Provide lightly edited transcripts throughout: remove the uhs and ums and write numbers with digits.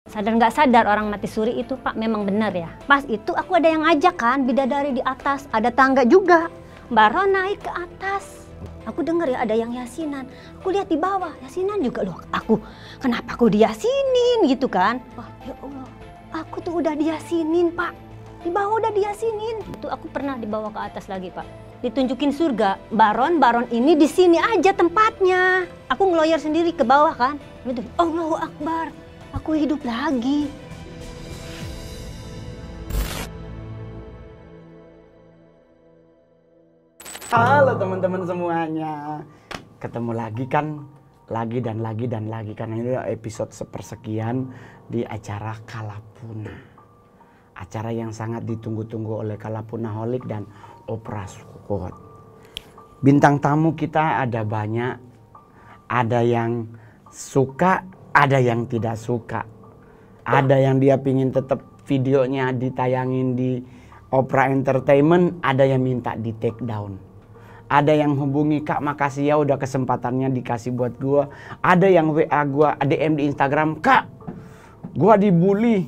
Sadar nggak sadar orang mati suri itu Pak memang benar ya. Pas itu aku ada yang ngajak kan, bidadari di atas, ada tangga juga. Mbak Ron naik ke atas. Aku dengar ya ada yang yasinan. Aku lihat di bawah, yasinan juga loh. Kenapa aku diyasinin gitu kan? Wah ya Allah, aku tuh udah diyasinin Pak. Di bawah udah diyasinin. Itu aku pernah dibawa ke atas lagi Pak. Ditunjukin surga. Baron ini di sini aja tempatnya. Aku ngeloyor sendiri ke bawah kan. Gitu. Allahu Akbar. Aku hidup lagi. Halo teman-teman semuanya. Ketemu lagi kan, lagi dan lagi karena ini episode sepersekian di acara Kalapuna. Acara yang sangat ditunggu-tunggu oleh Kalapunaholic dan Opera Squad. Bintang tamu kita ada banyak. Ada yang suka, ada yang tidak suka. Ada yang dia pingin tetap videonya ditayangin di Opera Entertainment, ada yang minta di take down. Ada yang hubungi, Kak makasih ya udah kesempatannya dikasih buat gua. Ada yang WA gua, DM di Instagram, Kak gua dibully.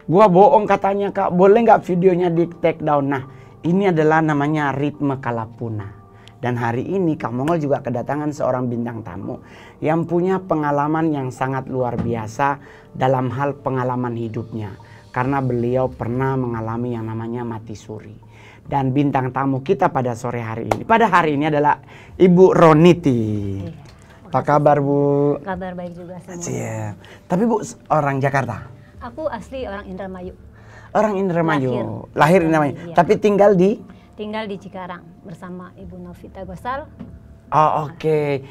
Gua bohong katanya Kak, boleh nggak videonya di take down? Nah ini adalah namanya ritme Kalapuna. Dan hari ini Kak Mongol juga kedatangan seorang bintang tamu yang punya pengalaman yang sangat luar biasa dalam hal pengalaman hidupnya. Karena beliau pernah mengalami yang namanya mati suri. Dan bintang tamu kita pada sore hari ini, adalah Ibu Roniti. Apa kabar Bu? Kabar baik juga semua. Siap. Tapi Bu orang Jakarta? Aku asli orang Indramayu. Orang Indramayu. Lahir Indramayu. Iya. Tapi tinggal di? Tinggal di Cikarang bersama Ibu Novita Gosal. Oh oke.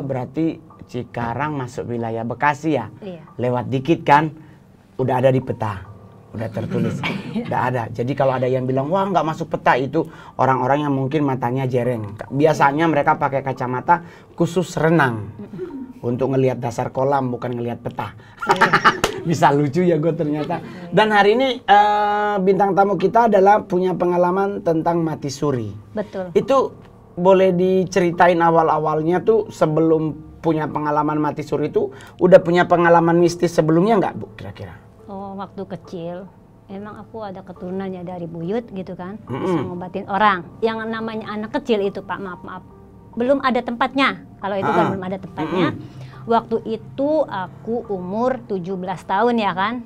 Berarti Cikarang masuk wilayah Bekasi ya? Iya. Lewat dikit kan? Udah ada di peta. Udah tertulis. Udah ada. Jadi kalau ada yang bilang, wah nggak masuk peta, itu orang-orang yang mungkin matanya jereng. Biasanya mereka pakai kacamata khusus renang. Untuk ngelihat dasar kolam, bukan ngelihat peta. Bisa lucu ya gue ternyata. Dan hari ini bintang tamu kita adalah punya pengalaman tentang mati suri. Betul. Itu boleh diceritain awal-awalnya tuh sebelum punya pengalaman mati suri itu udah punya pengalaman mistis sebelumnya nggak Bu kira-kira? Oh waktu kecil emang aku ada keturunannya dari buyut gitu kan, bisa ngobatin orang. Yang namanya anak kecil itu Pak, maaf belum ada tempatnya. Kalau itu kan belum ada tempatnya. Waktu itu aku umur 17 tahun ya kan.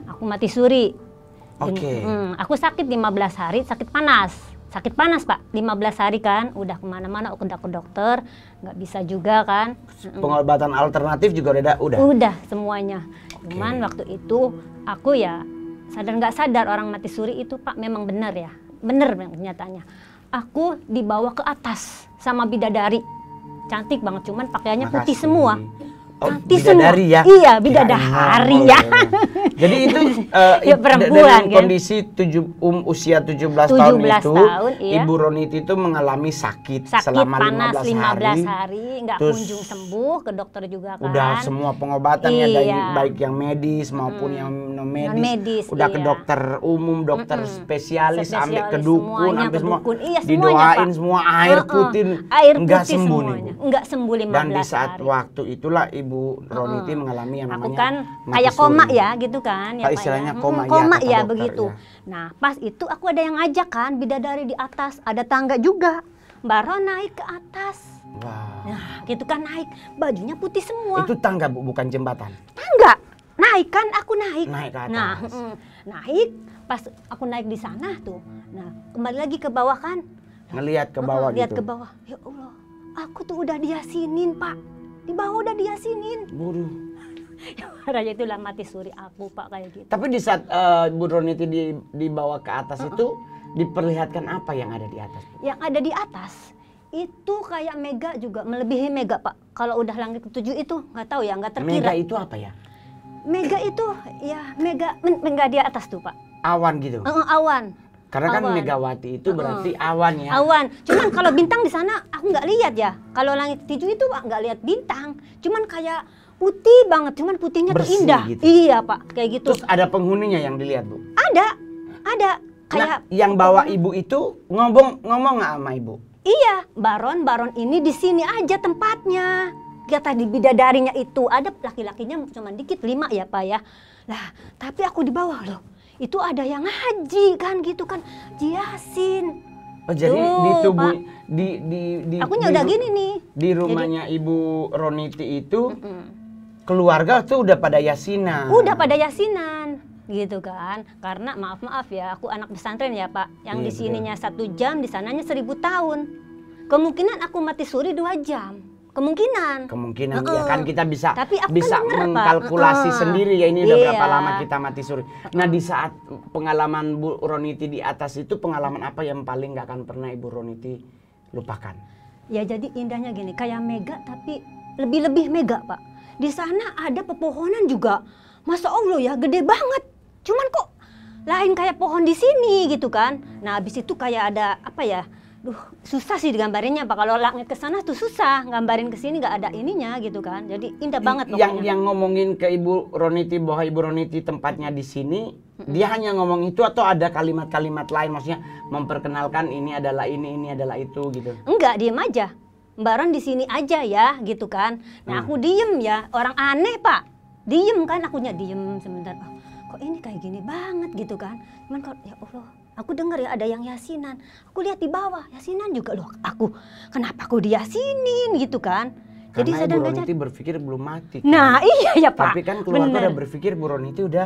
Aku mati suri. Oke. Aku sakit 15 hari, sakit panas Pak, 15 hari kan, udah kemana-mana, udah ke dokter, nggak bisa juga kan. Pengobatan alternatif juga udah? Udah semuanya. Cuman waktu itu aku ya sadar nggak sadar orang mati suri itu Pak memang benar ya, bener kenyataannya. Aku dibawa ke atas sama bidadari, cantik banget, cuman pakaiannya putih semua. Oh, Cantik bidadari semua. Ya? Iya, bidadari ya. Jadi itu ya, perempuan, dengan kan? kondisi usia 17 tahun itu, iya. Ibu Roniti itu mengalami sakit selama panas 15 hari, nggak kunjung sembuh, ke dokter juga kan. Udah semua pengobatannya dari baik yang medis maupun yang non medis. Udah ke dokter umum, dokter spesialis, sampai ke dukun, sampai semua. Iya, didoain semua air putih, enggak sembuh nih. Enggak sembuh 15 hari. Dan di saat waktu itulah Ibu Roniti mengalami yang namanya aku kan kayak koma ya gitu kan ya, istilahnya Pak, koma ya dokter, begitu ya. Nah pas itu aku ada yang ngajak kan, bidadari di atas, ada tangga juga. Mbak Ron naik ke atas. Wow. Nah gitu kan, naik, bajunya putih semua. Itu tangga Bu, bukan jembatan? Tangga, naik kan, aku naik ke atas. Nah naik, pas aku naik di sana tuh, nah kembali lagi ke bawah kan, ngelihat ke bawah lihat gitu. ke bawah, ya Allah aku tuh udah diyasinin Pak. Di bawah udah diyasinin. Buru. Raja itulah mati suri aku Pak, kayak gitu. Tapi di saat Bu Roniti dibawa ke atas itu diperlihatkan apa yang ada di atas? Yang ada di atas itu kayak mega juga, melebihi mega Pak. Kalau udah langit ketujuh itu nggak tahu ya, nggak terkira. Mega itu apa ya? Mega itu ya mega di atas tuh Pak. Awan gitu. Awan. Karena kan Megawati itu berarti awan ya. Awan. Cuman kalau bintang di sana aku nggak lihat ya. Kalau langit ketujuh itu Pak nggak lihat bintang. Cuman kayak putih banget. Cuman putihnya tuh indah. Gitu. Iya Pak, kayak gitu. Terus ada penghuninya yang dilihat Bu? Ada. Kayak yang bawa Ibu itu ngomong nggak sama Ibu? Iya, Baron ini di sini aja tempatnya. kata di bidadarinya itu ada laki-lakinya cuma dikit 5 ya Pak ya. Lah, tapi aku di bawah loh. Itu ada yang ngaji kan gitu kan, Yasin. Oh jadi Tuh, di tubuh Pak. di Akunya udah gini nih. Di rumahnya Ibu Roniti itu keluarga tuh udah pada yasinan. Udah pada yasinan gitu kan. Karena maaf ya, aku anak pesantren ya Pak. Yang Iya, di sininya 1 jam, di sananya 1000 tahun. Kemungkinan aku mati suri 2 jam. Kemungkinan Ya kan kita bisa Tapi aku bisa kan denger, Pak. mengkalkulasi sendiri ya ini udah Iya. berapa lama kita mati suri. Nah di saat pengalaman Bu Roniti di atas itu pengalaman apa yang paling nggak akan pernah Ibu Roniti lupakan? Ya jadi indahnya gini, kayak mega tapi lebih mega Pak. Di sana ada pepohonan juga. Masya Allah ya, gede banget. Cuman kok lain kayak pohon di sini gitu kan. Nah habis itu kayak ada apa ya? Susah sih digambarinnya Pak. Kalau langit ke sana tuh susah, gambarin ke sini nggak ada ininya gitu kan. Jadi indah banget pokoknya. Yang ngomongin ke Ibu Roniti bahwa Ibu Roniti tempatnya di sini, dia hanya ngomong itu atau ada kalimat-kalimat lain maksudnya memperkenalkan ini adalah ini adalah itu gitu. Enggak, diem aja. Mbak Ron di sini aja ya gitu kan. Nah aku diem ya, orang aneh Pak. Diem kan, akunya diem sebentar. Oh, kok ini kayak gini banget gitu kan. Cuman kok ya Allah, aku dengar ya ada yang yasinan. Aku lihat di bawah, yasinan juga loh. Kenapa aku diyasinin gitu kan. Jadi Karena sadar Ibu nggak Roniti berpikir belum mati. Kan? Nah iya ya Pak. Tapi kan keluarga Bener. udah berpikir Bu Roniti udah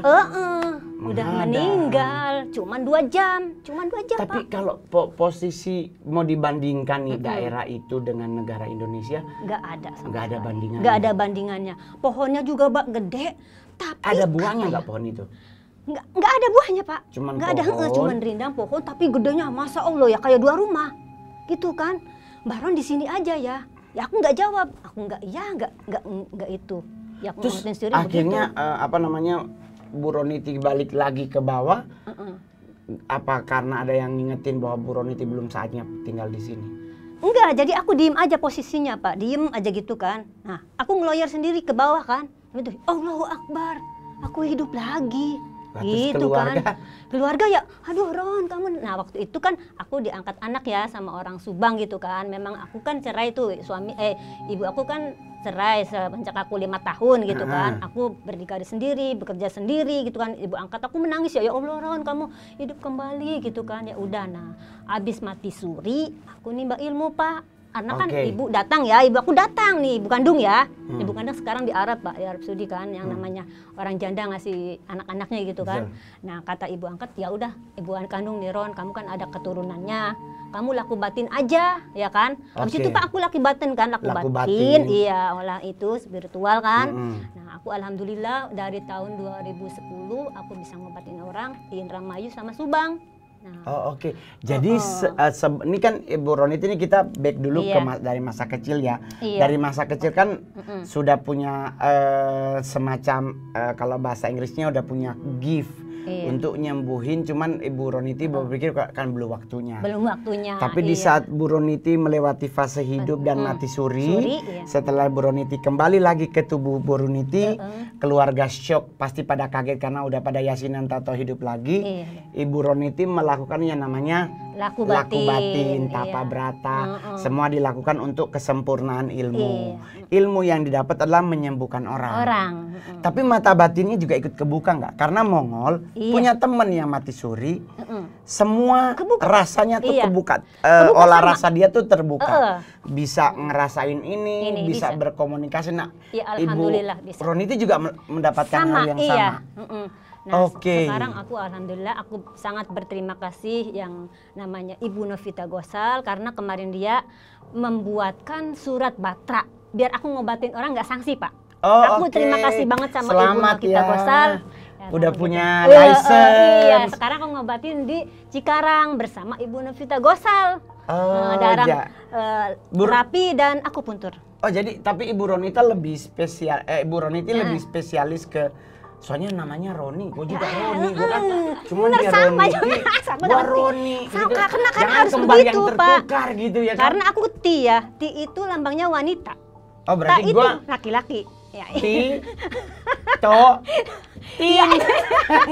Udah meninggal. Cuman 2 jam. Tapi Pak. kalau posisi mau dibandingkan nih daerah itu dengan negara Indonesia, Nggak ada sama nggak ada sekali. bandingannya. Nggak ada bandingannya. Pohonnya juga Pak gede. Tapi ada buahnya nggak pohon itu? Nggak ada buahnya Pak. Cuman Nggak ada, pohon. cuman rindang pohon tapi gedenya Masya Allah ya kayak 2 rumah. Gitu kan. Mbak Ron di sini aja ya. Ya aku nggak jawab. Aku nggak itu. Ya aku Terus ngeliatin sendiri akhirnya begitu. Bu Roniti balik lagi ke bawah. Apa karena ada yang ngingetin bahwa Bu Roniti belum saatnya tinggal di sini? Enggak, jadi aku diem aja posisinya Pak. Diem aja gitu kan. Nah, aku ngeloyor sendiri ke bawah kan. Itu Allahu Akbar. Aku hidup lagi. Gitu kan. Keluarga ya, aduh Ron kamu. Nah waktu itu kan aku diangkat anak ya sama orang Subang gitu kan. Memang aku kan cerai tuh ibu aku kan cerai semenjak aku 5 tahun gitu kan. Aku berdikari sendiri, bekerja sendiri gitu kan. Ibu angkat aku menangis ya Allah Ron kamu hidup kembali gitu kan. Ya udah nah abis mati suri aku nimba ilmu Pak. Karena kan ibu datang ya, ibu aku datang nih, ibu kandung ya. Ibu kandung sekarang di Arab Pak, di Arab Saudi kan, yang namanya orang janda ngasih anak-anaknya gitu kan. Nah kata ibu angkat, ya udah ibu kandung nih Ron, kamu kan ada keturunannya, kamu laku batin aja ya kan. Habis itu Pak aku laku batin kan, laku batin, iya olah itu spiritual kan. Nah aku alhamdulillah dari tahun 2010 aku bisa ngobatin orang di Indramayu sama Subang. Nah. Oh oke. Jadi ini kan Ibu Roniti ini kita back dulu dari masa kecil ya. Dari masa kecil kan sudah punya semacam kalau bahasa Inggrisnya udah punya gift untuk nyembuhin. Cuman Ibu Roniti berpikir kan belum waktunya. Belum waktunya. Tapi di saat Bu Roniti melewati fase hidup dan mati suri, setelah Bu Roniti kembali lagi ke tubuh Bu Roniti, keluarga shock pasti pada kaget karena udah pada yasinan tato hidup lagi. Ibu Roniti melakukan yang namanya laku batin, tapa brata, semua dilakukan untuk kesempurnaan ilmu. Ilmu yang didapat adalah menyembuhkan orang. Tapi mata batinnya juga ikut kebuka nggak? Karena Mongol punya temen yang mati suri, semua rasanya tuh kebuka. Olah rasa dia tuh terbuka. Bisa ngerasain ini bisa berkomunikasi. Nah, Ibu Roniti juga mendapatkan hal yang sama. Nah, sekarang aku alhamdulillah aku sangat berterima kasih yang namanya Ibu Novita Gosal karena kemarin dia membuatkan surat batra biar aku ngobatin orang nggak sanksi Pak. Aku terima kasih banget sama Ibu Novita Gosal. Ya, udah punya license. Iya, sekarang aku ngobatin di Cikarang bersama Ibu Novita Gosal. Darah terapi dan akupuntur. Oh jadi tapi Ibu Ronita lebih spesial. Ibu Roniti lebih spesialis ke soalnya namanya Roni, gue juga Roni, gue kan cuma dia Roni, gue Roni, gitu. Karena kan jangan harus kembali begitu yang tertukar Pak. gitu ya kan? Karena aku Ti ya, Ti itu lambangnya wanita. Oh berarti gue laki-laki. Ya. Ti,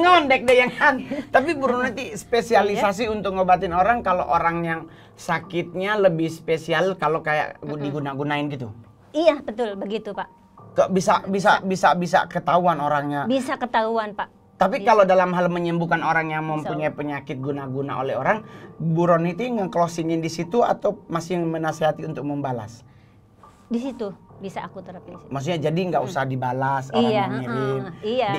ngondek deh yang kan. Tapi Bu Roniti spesialisasi untuk ngobatin orang kalau orang yang sakitnya lebih spesial kalau kayak diguna-gunain gitu. Iya betul begitu Pak. Kok bisa ketahuan orangnya? Bisa ketahuan Pak. Tapi kalau dalam hal menyembuhkan orang yang mempunyai penyakit guna-guna oleh orang, Bu Roniti nge-closingin di situ atau masih menasihati untuk membalas? Di situ bisa aku terapin. Maksudnya jadi nggak usah dibalas orang yang ngirim,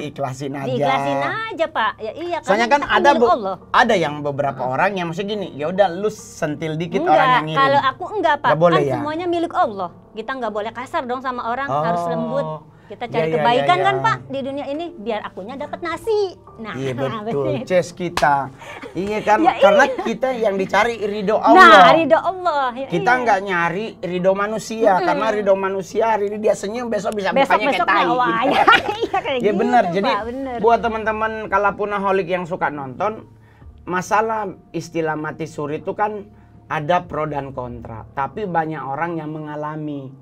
diikhlasin aja. Diikhlasin aja Pak. Ya iya. Soalnya kan ada yang beberapa orang yang maksudnya gini, ya udah lu sentil dikit orang yang ngirim. Kalau aku enggak Pak, gak boleh, kan ya? semuanya milik Allah. Kita nggak boleh kasar dong sama orang, harus lembut. Kita cari ya, kebaikan ya. Kan Pak di dunia ini biar akunya dapat nasi. Nah, iya betul, Ces kita. Iya kan, karena kita yang dicari ridho Allah. Nah, ridho Allah. Ya, kita nggak nyari ridho manusia, karena ridho manusia hari ini dia senyum, besok bisa mukanya kayak tai. Ya benar. Gitu, jadi Pak, bener. Buat teman-teman kalapunaholic yang suka nonton, masalah istilah mati suri itu kan ada pro dan kontra, tapi banyak orang yang mengalami.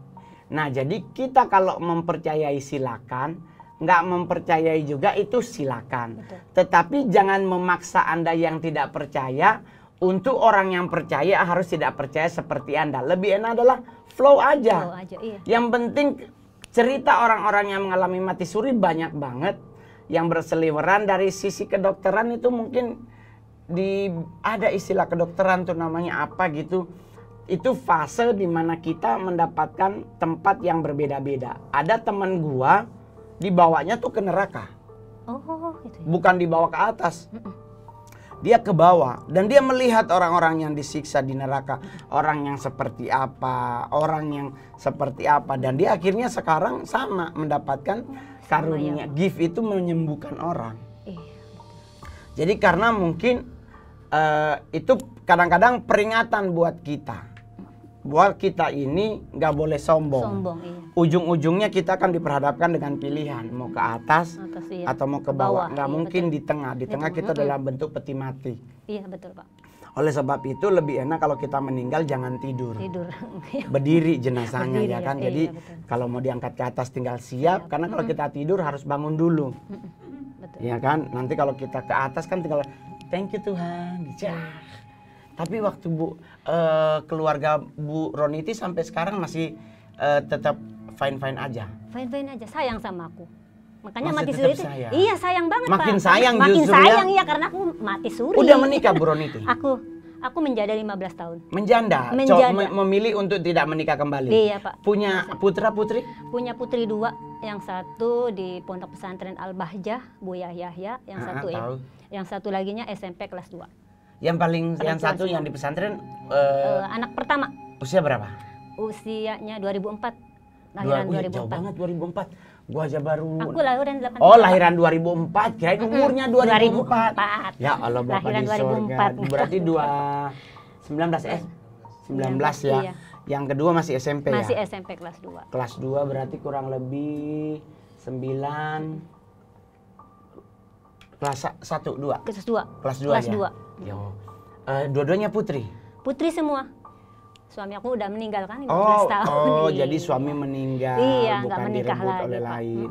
Nah, jadi kita kalau mempercayai silakan, nggak mempercayai juga itu silakan. Betul. Tetapi jangan memaksa Anda yang tidak percaya untuk orang yang percaya harus tidak percaya seperti Anda. Lebih enak adalah flow aja. Iya. Yang penting cerita orang-orang yang mengalami mati suri banyak banget yang berseliweran. Dari sisi kedokteran itu mungkin ada istilah kedokteran tuh namanya apa gitu. Itu fase dimana kita mendapatkan tempat yang berbeda-beda. Ada teman gua dibawanya tuh ke neraka. Oh, itu ya. Bukan dibawa ke atas. Dia ke bawah dan dia melihat orang-orang yang disiksa di neraka, orang yang seperti apa, dan dia akhirnya sekarang sama mendapatkan karunia. Gift itu menyembuhkan orang. Jadi karena mungkin itu kadang-kadang peringatan buat kita. Buat kita ini nggak boleh sombong. Iya. Ujung-ujungnya kita akan diperhadapkan dengan pilihan mau ke atas iya. atau mau ke bawah. Nggak iya, mungkin betul. di tengah. Di tengah kita dalam bentuk peti mati. Iya betul Pak. Oleh sebab itu lebih enak kalau kita meninggal jangan tidur. Berdiri jenazahnya ya kan. Jadi kalau mau diangkat ke atas tinggal siap. Karena kalau kita tidur harus bangun dulu. Betul. Ya kan. Nanti kalau kita ke atas kan tinggal thank you Tuhan. Tapi waktu keluarga Bu Roniti sampai sekarang masih tetap fine-fine aja. Fine-fine aja, sayang sama aku. Makanya masih mati suri itu. Sayang. Iya, sayang banget Makin Pak. sayang Makin justru sayang ya. Iya karena aku mati suri. Udah menikah Bu Roniti? Aku menjanda 15 tahun. Menjanda. Memilih untuk tidak menikah kembali. Iya Pak. Punya putra putri? Punya putri 2. Yang satu di Pondok Pesantren Al-Bahjah, Buya Yahya. Yang satu laginya SMP kelas 2. Yang satu yang di pesantren anak pertama. Usia berapa? Usianya 2004. Lahiran 2004. Jauh banget 2004. Gua aja baru. Aku lahiran 83. Oh, lahiran 2004. Kirain umurnya 2004. 2004. Ya Allah, Bapak lahiran di surga. Berarti 19 ya. Iya. Yang kedua masih SMP ya? Masih SMP kelas 2. Kelas 2 berarti kurang lebih 9. Kelas 1, 2? Kelas 2. Kelas 2 Kelas ya? 2. Dua-duanya putri? Putri semua. Suami aku udah meninggal kan 15 tahun. Oh, jadi suami meninggal, iya, bukan direbut lagi, oleh Pak. lain.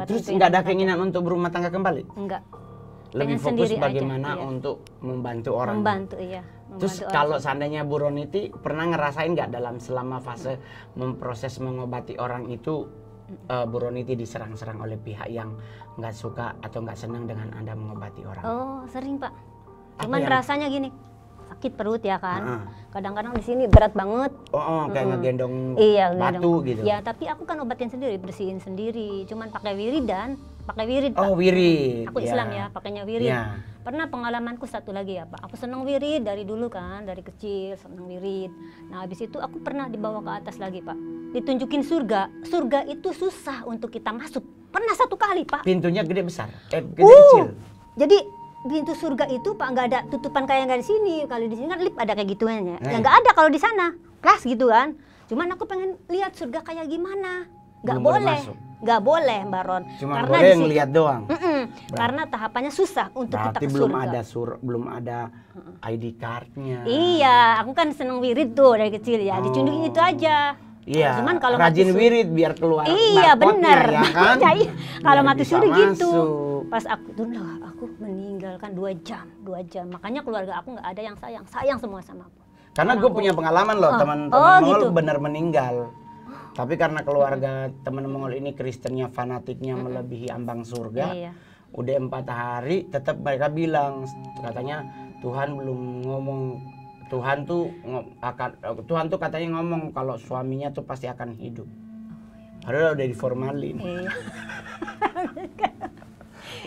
Terus nggak ada keinginan untuk berumah tangga kembali? Enggak. Lebih fokus bagaimana aja, untuk membantu orang. Iya. Terus kalau seandainya Bu Roniti pernah ngerasain nggak dalam selama fase memproses mengobati orang itu, Bu Roniti diserang-serang oleh pihak yang nggak suka atau nggak senang dengan Anda mengobati orang? Oh, sering Pak. Cuman rasanya gini, sakit perut ya kan. Kadang-kadang di sini berat banget. Kayak ngegendong batu gitu. Ya, tapi aku kan obatin sendiri, bersihin sendiri. Cuman pakai wirid. Pak. Oh, wirid. Aku Islam ya, pakainya wirid. Ya. Pernah pengalamanku satu lagi ya Pak. Aku seneng wirid dari dulu kan, dari kecil seneng wirid. Nah, habis itu aku pernah dibawa ke atas lagi Pak. Ditunjukin surga. Surga itu susah untuk kita masuk. Pernah satu kali Pak. Pintunya gede besar? Gede kecil? Jadi pintu surga itu Pak nggak ada tutupan kayak nggak di sini. Kalau di sini kan lift ada kayak gituannya. Ya nggak ada kalau di sana. Kelas gitu kan. Cuman aku pengen lihat surga kayak gimana. Nggak boleh. Nggak boleh Mbak Ron. Cuma boleh ngeliat doang. Karena tahapannya susah untuk kita ke surga. Belum ada ID cardnya. Iya, aku kan seneng wirid tuh dari kecil ya. Dicundukin itu aja. Iya, cuman kalau rajin wirid biar keluar. Iya bener. Ya kan? Kalau mati suri gitu. Pas aku meninggalkan 2 jam. Makanya keluarga aku nggak ada yang sayang semua sama aku. Karena gue punya pengalaman loh, teman-teman gitu. Bener meninggal. Tapi karena keluarga teman Mongol ini Kristennya fanatiknya melebihi ambang surga. Iya. Udah 4 hari tetap mereka bilang katanya Tuhan belum ngomong. Tuhan tuh katanya ngomong kalau suaminya tuh pasti akan hidup. Padahal udah diformalin. Iya.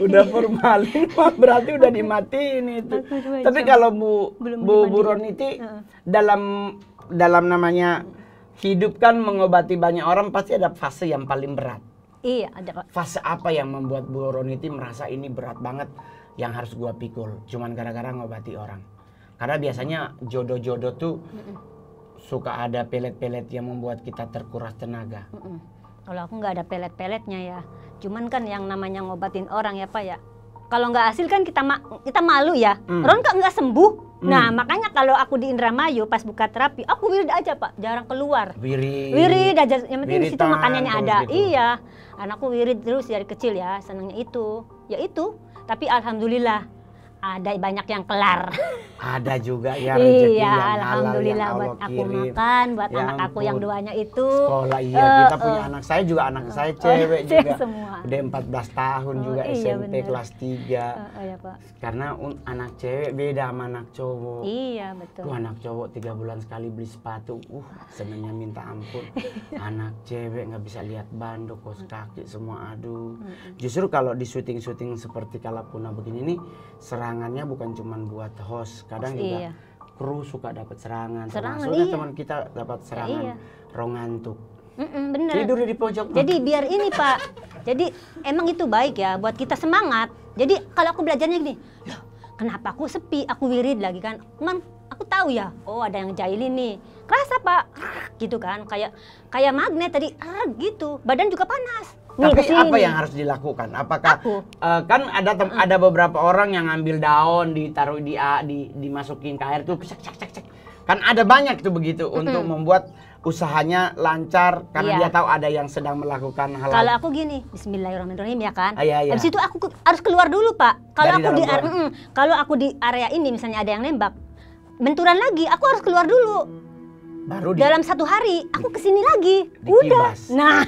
Udah formalin berarti udah dimatiin itu. Tapi kalau Bu Roniti dalam namanya hidup kan mengobati banyak orang pasti ada fase yang paling berat. Iya, ada Pak. Fase apa yang membuat Bu Roniti merasa ini berat banget yang harus gua pikul cuman gara-gara ngobati orang? Karena biasanya jodoh-jodoh tuh suka ada pelet-pelet yang membuat kita terkuras tenaga. Kalau aku nggak ada pelet-peletnya ya. Cuman kan yang namanya ngobatin orang ya Pak ya. Kalau nggak hasil kan kita malu ya. Ron kok nggak sembuh? Nah makanya kalau aku di Indramayu pas buka terapi, aku wirid aja Pak, jarang keluar. Wirid aja, yang penting di situ makanannya ada. Gitu. Iya, anakku wirid terus dari kecil ya, senangnya itu. Ya itu, tapi alhamdulillah ada banyak yang kelar. Ada juga ya rezeki Iya, yang halal alhamdulillah yang buat Allah aku kirim. makan, buat Ya anak aku yang ampun. duanya itu. Sekolah iya, kita punya anak saya juga anak saya cewek cewek juga. semua. Udah 14 tahun juga Iya, SMP bener. kelas 3. Ya Pak. Karena anak cewek beda sama anak cowok. Iya betul. Tuh anak cowok 3 bulan sekali beli sepatu, senengnya minta ampun. Anak cewek nggak bisa lihat ban, kos kaki semua aduh. Justru kalau di syuting-syuting seperti Kalapuna begini nih, serangannya bukan cuma buat host, kadang juga Iya. kru suka dapat serangan. Serangan, Termasuknya iya. teman kita dapat serangan Iya. rongantuk. Bener. Tidur di pojok. Jadi biar ini Pak, jadi emang itu baik ya buat kita semangat. Jadi kalau aku belajarnya gini, loh kenapa aku sepi, aku wirid lagi kan. Cuman aku tahu ya, oh ada yang jahilin nih. Kerasa Pak, gitu kan, kayak magnet tadi, gitu. Badan juga panas. Nih, Tapi kesini apa nih. yang harus dilakukan? Apakah Aku. kan ada beberapa orang yang ngambil daun ditaruh dimasukin ke air tuh cek. Kan ada banyak tuh begitu untuk membuat usahanya lancar karena Iya. dia tahu ada yang sedang melakukan hal. Kalau aku gini, Bismillahirrahmanirrahim ya kan. Iya. Habis itu aku harus keluar dulu Pak. Kalau Dari aku di dalam ruangan. kalau aku di area ini misalnya ada yang nembak, benturan lagi, aku harus keluar dulu. Baru Dalam 1 hari aku kesini lagi. Udah. dikibas. Nah,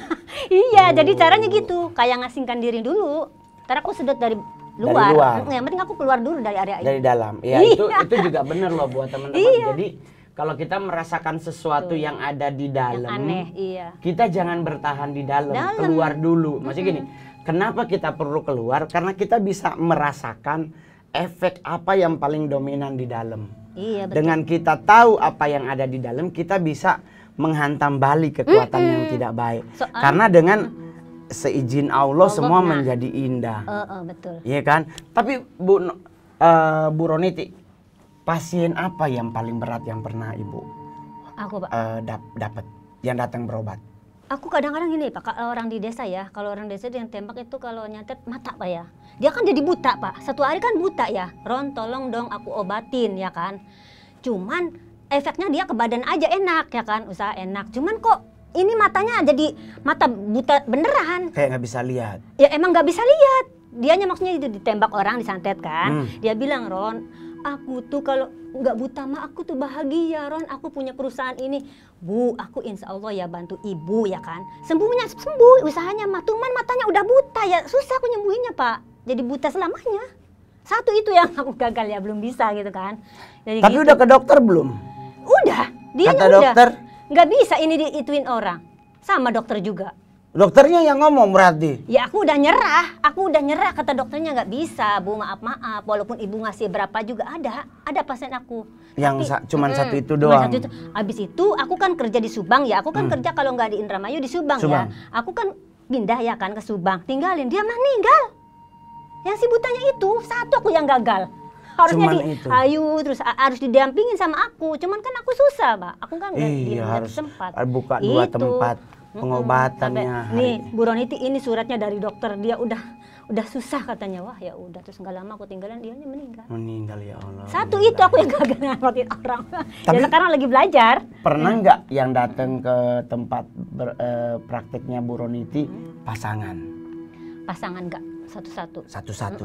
iya. Oh. Jadi caranya gitu, kayak ngasingkan diri dulu. Ntar aku sedot dari luar. luar. Yang penting aku keluar dulu dari area dari ini. dalam. Ya Iya. itu juga benar loh buat teman-teman. Iya. Jadi kalau kita merasakan sesuatu yang ada di Yang dalam, aneh, iya. kita jangan bertahan di dalam, keluar dulu. Maksudnya gini, kenapa kita perlu keluar? Karena kita bisa merasakan efek apa yang paling dominan di dalam. Iya, betul. Dengan kita tahu apa yang ada di dalam, kita bisa menghantam balik kekuatan yang tidak baik. Karena dengan seizin Allah semua nah. menjadi indah. Betul. Iya kan? Tapi Bu Roniti, pasien apa yang paling berat yang pernah Ibu Aku Pak. dapat yang datang berobat? Aku kadang-kadang gini Pak, kalau orang di desa ya, kalau orang desa yang tembak itu kalau nyatet mata Pak ya. Dia kan jadi buta Pak, 1 hari kan buta ya. Ron tolong dong aku obatin ya kan. Cuman efeknya dia ke badan aja enak ya kan, usaha enak. Cuman kok ini matanya jadi mata buta beneran. Kayak nggak bisa lihat. Ya emang nggak bisa lihat. Dianya maksudnya itu ditembak orang, disantet kan. Dia bilang, Ron, aku tuh kalau nggak buta mah aku tuh bahagia Ron, aku punya perusahaan ini. Bu, aku insya Allah ya bantu ibu ya kan. Sembuhnya sembuh, usahanya mah. Cuman matanya udah buta ya, susah aku nyembuhinnya Pak. Jadi buta selamanya. Satu itu yang aku gagal ya, belum bisa gitu kan. Jadi Tapi gitu. udah ke dokter belum? Udah, dia Kata udah. dokter? Nggak bisa ini diituin orang. Sama dokter juga. Dokternya yang ngomong berarti? Ya aku udah nyerah kata dokternya nggak bisa Bu, maaf walaupun ibu ngasih berapa juga ada pasien aku Yang cuman satu itu cuma doang? satu itu. Abis itu aku kan kerja di Subang ya, aku kan kerja kalau nggak di Indramayu di Subang Subang. ya, aku kan pindah ya kan ke Subang, tinggalin dia meninggal. Yang si butanya itu satu aku yang gagal. Harusnya Cuman itu. terus harus didampingin sama aku, cuman kan aku susah Pak, aku kan Iya, harus sempat buka 2 Itu. tempat pengobatannya. Sampai, nih Bu Roniti ini suratnya dari dokter, dia udah susah katanya. Wah ya udah, terus nggak lama aku tinggalin, dia meninggal. Meninggal ya Allah. Satu itu aku yang gagal ngeliatin orang. Tapi- Ya sekarang lagi belajar. Pernah nggak yang datang ke tempat prakteknya Bu Roniti pasangan? Pasangan nggak satu-satu. Satu-satu.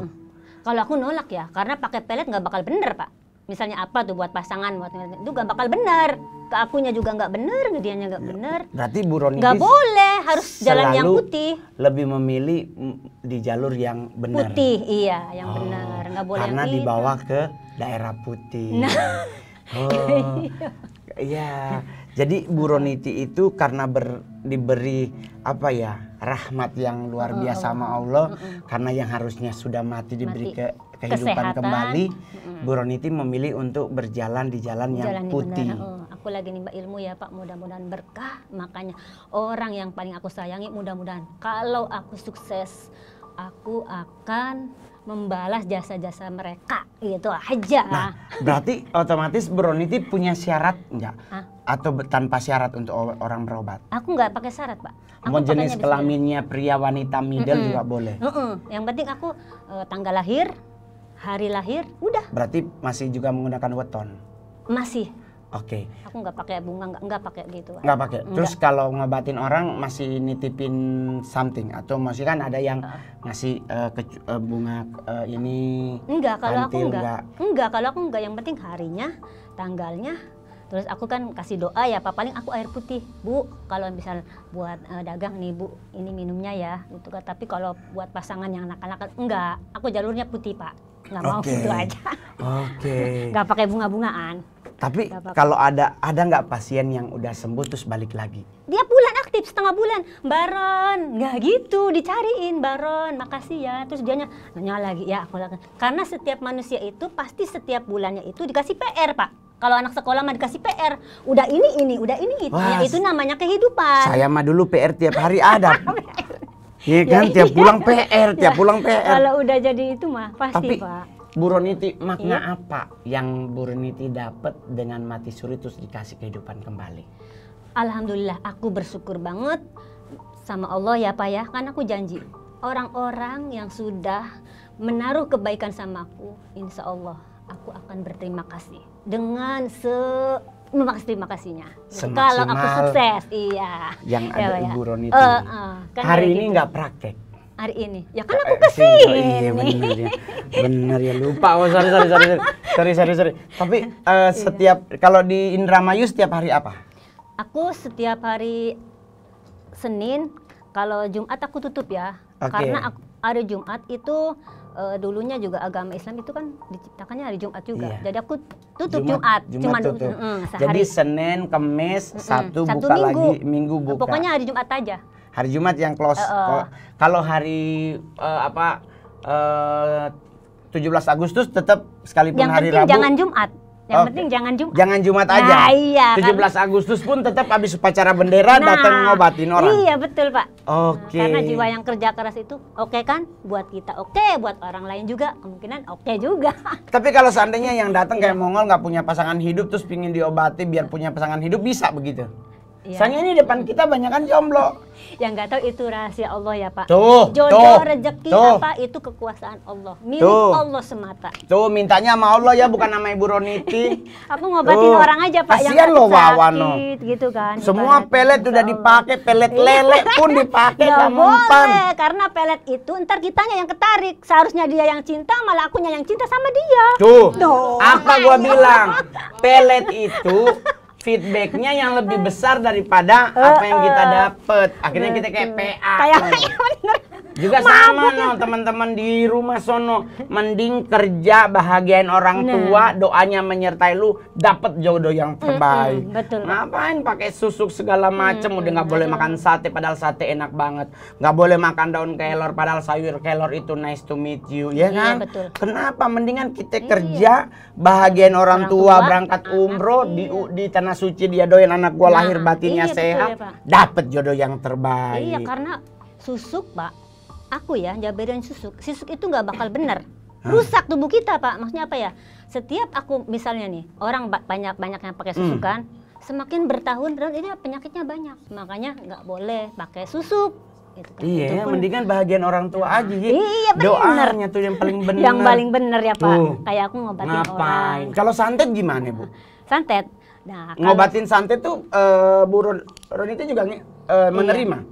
Kalau aku nolak ya, karena pakai pelet nggak bakal bener Pak. misalnya apa tuh buat pasangan, buat itu gak bakal benar. Ke akunya juga nggak benar, ke dianya nggak benar. Berarti Bu Roni nggak boleh, harus jalan yang putih. Lebih memilih di jalur yang benar. Putih, iya, yang benar. Nggak boleh karena yang dibawa ke daerah putih. Nah. Iya. Jadi Bu Roniti itu karena diberi apa ya, rahmat yang luar biasa sama Allah, karena yang harusnya sudah mati diberi kehidupan kembali. Bu Roniti memilih untuk berjalan di jalan yang putih. Aku lagi nimba ilmu ya Pak, mudah-mudahan berkah. Makanya orang yang paling aku sayangi, mudah-mudahan kalau aku sukses, aku akan membalas jasa-jasa mereka, gitu aja. Nah, berarti otomatis Bu Roniti punya syarat enggak? Atau tanpa syarat untuk orang berobat? Aku nggak pakai syarat Pak. Mau jenis kelaminnya pria, wanita, middle juga boleh? Yang penting aku tanggal lahir, hari lahir, udah. Berarti masih juga menggunakan weton? Masih. Oke. Aku nggak pakai bunga, nggak pakai gitu. Nggak pakai. Terus kalau ngobatin orang masih nitipin something atau masih kan ada yang ngasih bunga ini? Enggak, kalau aku enggak. Enggak, kalau aku enggak. Yang penting harinya, tanggalnya. Terus aku kan kasih doa ya Pak, paling aku air putih. Bu, kalau misal buat dagang nih Bu, ini minumnya ya gitu kan. Tapi kalau buat pasangan yang anak-anak enggak, aku jalurnya putih Pak. Nggak mau gitu aja. Oke. Nggak pakai bunga-bungaan. Tapi kalau ada nggak pasien yang udah sembuh terus balik lagi? Dia bulan aktif, setengah bulan. Baron, nggak gitu, dicariin. Baron, makasih ya. Terus dianya nanya lagi, ya aku lakukan. Karena setiap manusia itu pasti setiap bulannya itu dikasih PR Pak. Kalau anak sekolah mah dikasih PR. Udah ini, udah ini itu. Ya, itu namanya kehidupan. Saya mah dulu PR tiap hari ada. Iya kan, tiap pulang PR, tiap pulang PR. Kalau udah jadi itu mah pasti Tapi, Pak. Bu Roniti, makna apa yang Bu Roniti dapat dengan mati suri terus dikasih kehidupan kembali? Alhamdulillah, aku bersyukur banget sama Allah ya Pak ya. Kan aku janji, orang-orang yang sudah menaruh kebaikan sama aku, insya Allah aku akan berterima kasih dengan terima kasihnya. Kalau aku sukses, iya. Yang ya, ada ya. Ibu Roniti. Kan hari ini gitu. nggak praktek. Hari ini, ya kan aku kesini. Iya bener ya, lupa. Oh sorry. Tapi setiap kalau di Indramayu setiap hari apa? Aku setiap hari Senin, kalau Jumat aku tutup ya. Karena hari Jumat itu dulunya juga agama Islam itu kan diciptakannya hari Jumat juga. Iya. Jadi aku tutup Jumat cuma tutup. Sehari. Jadi Senin, Kemis, Sabtu buka Minggu. lagi, Minggu buka. Pokoknya hari Jumat aja. Hari Jumat yang close. Kalau hari 17 Agustus tetap sekalipun yang hari penting Rabu. Jangan Jumat. Yang penting jangan Jumat. Jangan Jumat aja. Nah, iya, 17 Agustus pun tetap habis upacara bendera datang ngobatin orang. Iya betul Pak. Oke. Karena jiwa yang kerja keras itu oke kan? Buat kita oke, buat orang lain juga kemungkinan oke juga. Tapi kalau seandainya yang datang kayak Mongol nggak punya pasangan hidup terus pingin diobati biar punya pasangan hidup bisa begitu? Soalnya ini depan kita banyak kan jomblo. Yang nggak tahu itu rahasia Allah ya Pak. Jodoh, rezeki apa itu kekuasaan Allah. Milik Allah semata. Tuh mintanya sama Allah ya, bukan nama Ibu Roniti. Aku ngobatin orang aja Pak yang sakit gitu kan. Semua pelet udah dipakai, pelet lele pun dipakai. Gak boleh, karena pelet itu ntar kitanya yang ketarik. Seharusnya dia yang cinta, malah akunya yang cinta sama dia. Tuh. Apa gua bilang? Pelet itu feedbacknya yang lebih besar daripada apa yang kita dapat. Akhirnya kita kayak PA. Kayak bener. Juga sama no teman-teman di rumah sono, mending kerja bahagiain orang tua, doanya menyertai lu, dapat jodoh yang terbaik. Betul. Ngapain pakai susuk segala macem, udah nggak boleh makan sate padahal sate enak banget, nggak boleh makan daun kelor padahal sayur kelor itu nice to meet you, ya kan? Betul. Kenapa? Mendingan kita kerja bahagiain orang tua, berangkat umroh di tanah suci, dia doyan anak gua lahir batinnya sehat, dapat jodoh yang terbaik. Iya, karena susuk Pak. Aku ya jabarin susuk itu nggak bakal bener, rusak tubuh kita Pak. Maksudnya apa ya? Setiap aku misalnya nih orang banyak yang pakai susuk kan, semakin bertahun-tahun ini penyakitnya banyak, makanya nggak boleh pakai susuk. Gitu kan. Iya, mendingan bahagian orang tua aja. Iya bener. Doanya tuh yang paling bener. Yang paling bener ya Pak. Kayak aku ngobatin orang. Kalau santet gimana Bu? Santet. Nah, ngobatin santet tuh Bu Ron itu juga menerima.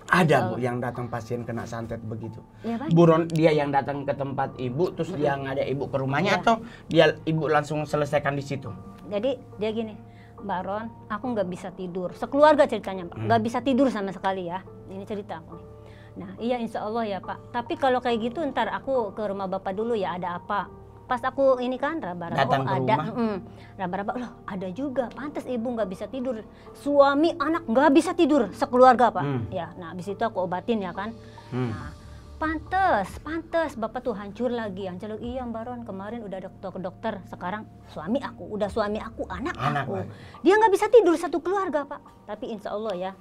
Ada Bu yang datang pasien kena santet begitu. Ya, Pak. Buron dia yang datang ke tempat ibu, terus dia ngajak ibu ke rumahnya atau dia ibu langsung selesaikan di situ? Jadi dia gini, Mbak Ron, aku nggak bisa tidur. Sekeluarga ceritanya Pak, nggak bisa tidur sama sekali ya. Ini cerita aku nih. Nah iya insya Allah ya Pak. Tapi kalau kayak gitu ntar aku ke rumah Bapak dulu ya, ada apa? Pas aku ini kan raba-raba, Datang ke ada, rumah? raba-raba, loh ada juga. Pantas ibu nggak bisa tidur, suami anak nggak bisa tidur sekeluarga Pak. Ya, nah abis itu aku obatin ya kan. Nah, pantes Bapak tuh hancur lagi. Iya Mbak Ron, kemarin udah ke dokter, sekarang suami aku, anak aku. Dia nggak bisa tidur satu keluarga Pak. Tapi insya Allah ya,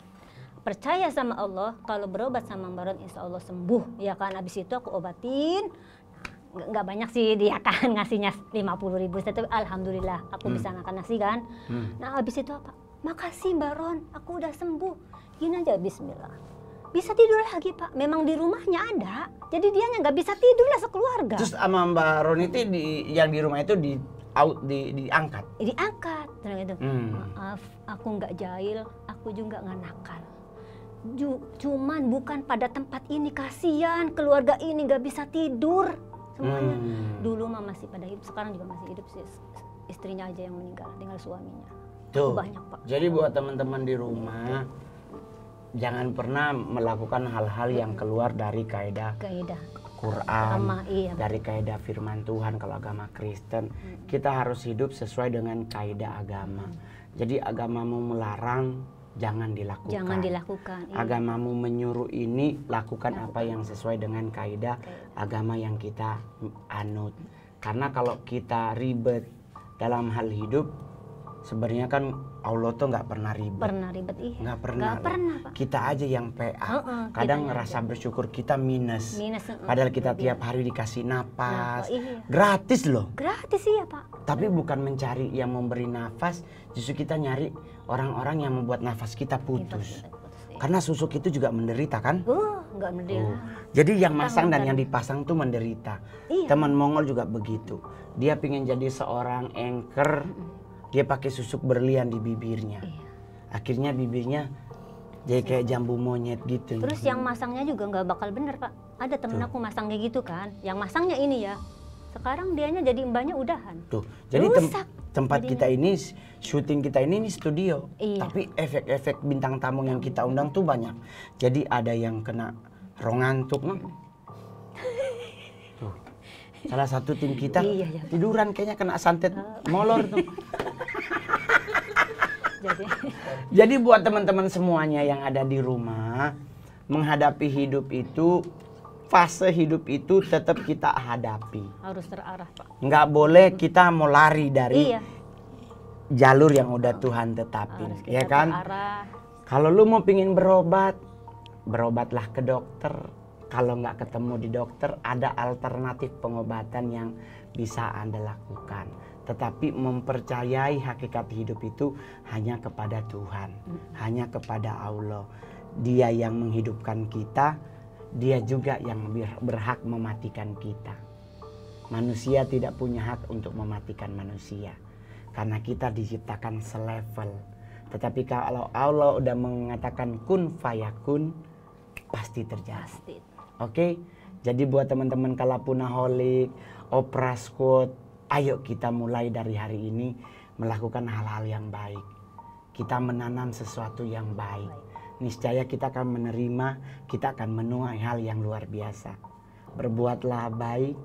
percaya sama Allah, kalau berobat sama Mbak Ron insya Allah sembuh ya kan. Abis itu aku obatin, nggak banyak sih dia kan ngasihnya 50.000, tapi alhamdulillah aku bisa makan nasi kan. Nah abis itu apa? Makasih Mbak Ron, aku udah sembuh. Gini aja, bismillah. Bisa tidur lagi Pak, memang di rumahnya ada. Jadi dianya nggak bisa tidur lah sekeluarga. Terus sama Mbak Ron itu yang di rumah itu diangkat? Diangkat, gitu. Maaf, aku nggak jahil, aku juga nggak nakal. Cuman bukan pada tempat ini, kasihan keluarga ini nggak bisa tidur semuanya. Dulu mah masih pada hidup, sekarang juga masih hidup sih. Istrinya aja yang meninggal, tinggal suaminya. Tuh. Banyak Pak. Jadi buat teman-teman di rumah, jangan pernah melakukan hal-hal yang keluar dari kaidah Quran, dari kaidah firman Tuhan. Kalau agama Kristen, kita harus hidup sesuai dengan kaidah agama. Jadi agamamu melarang, jangan dilakukan. Jangan dilakukan. Iya. Agamamu menyuruh ini, lakukan apa yang sesuai dengan kaidah agama yang kita anut. Karena kalau kita ribet dalam hal hidup, sebenarnya kan Allah tuh nggak pernah ribet. Iya. Nggak pernah Pak. Kita aja yang PA. Kadang ngerasa bersyukur kita minus. Padahal kita tiap hari dikasih napas. Gratis loh. Gratis iya Pak. Tapi bukan mencari yang memberi nafas, justru kita nyari orang-orang yang membuat nafas kita putus. Karena susuk itu juga menderita kan? Nggak menderita. Jadi yang masang dan yang dipasang tuh menderita. Iya. Teman Mongol juga begitu. Dia pingin jadi seorang anchor. Dia pakai susuk berlian di bibirnya. Akhirnya bibirnya jadi kayak jambu monyet gitu. Terus yang masangnya juga nggak bakal bener Pak. Ada temen aku masang kayak gitu kan. Yang masangnya ini ya. Sekarang dianya jadi mbaknya udahan. Tuh. Jadi tempat jadinya. kita ini, syuting kita ini studio. Iya. Tapi efek-efek bintang tamu yang kita undang tuh banyak. Jadi ada yang kena rongantuk. Tuh. Salah satu tim kita tiduran kayaknya kena santet molor tuh. Jadi buat teman-teman semuanya yang ada di rumah, menghadapi hidup itu, fase hidup itu tetap kita hadapi. Harus terarah Pak. Nggak boleh kita mau lari dari jalur yang udah Tuhan tetapin, ya kan? Kalau lu mau pingin berobat, berobatlah ke dokter. Kalau nggak ketemu di dokter, ada alternatif pengobatan yang bisa Anda lakukan. Tetapi mempercayai hakikat hidup itu hanya kepada Tuhan, hanya kepada Allah. Dia yang menghidupkan kita, Dia juga yang berhak mematikan kita. Manusia tidak punya hak untuk mematikan manusia, karena kita diciptakan selevel. Tetapi kalau Allah udah mengatakan kun fayakun, pasti terjadi. Oke? Jadi buat teman-teman Kalapunaholik, Opera Squad, ayo kita mulai dari hari ini melakukan hal-hal yang baik. Kita menanam sesuatu yang baik. Niscaya kita akan menerima, kita akan menuai hal yang luar biasa. Berbuatlah baik,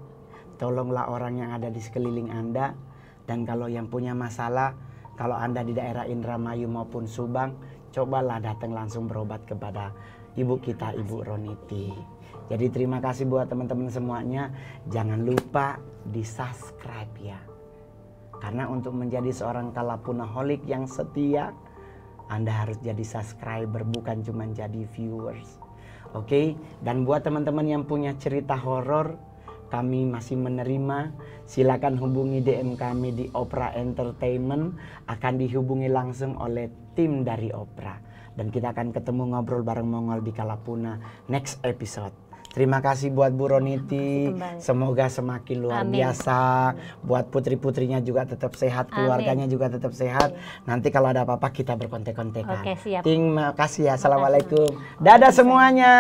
tolonglah orang yang ada di sekeliling Anda. Dan kalau yang punya masalah, kalau Anda di daerah Indramayu maupun Subang, cobalah datang langsung berobat kepada ibu kita, Ibu Roniti. Jadi terima kasih buat teman-teman semuanya. Jangan lupa di subscribe ya. Karena untuk menjadi seorang Kalapunaholik yang setia, Anda harus jadi subscriber, bukan cuma jadi viewers. Oke? Dan buat teman-teman yang punya cerita horor, kami masih menerima. Silakan hubungi DM kami di Opera Entertainment. Akan dihubungi langsung oleh tim dari Opera. Dan kita akan ketemu ngobrol bareng Mongol di Kalapuna next episode. Terima kasih buat Bu Roniti. Kembali. Semoga semakin luar Amin. biasa. Buat putri-putrinya juga tetap sehat, keluarganya juga tetap sehat. Nanti kalau ada apa-apa kita berkontek-kontekan. Oke, siap. Terima kasih ya. Assalamualaikum. Dadah semuanya.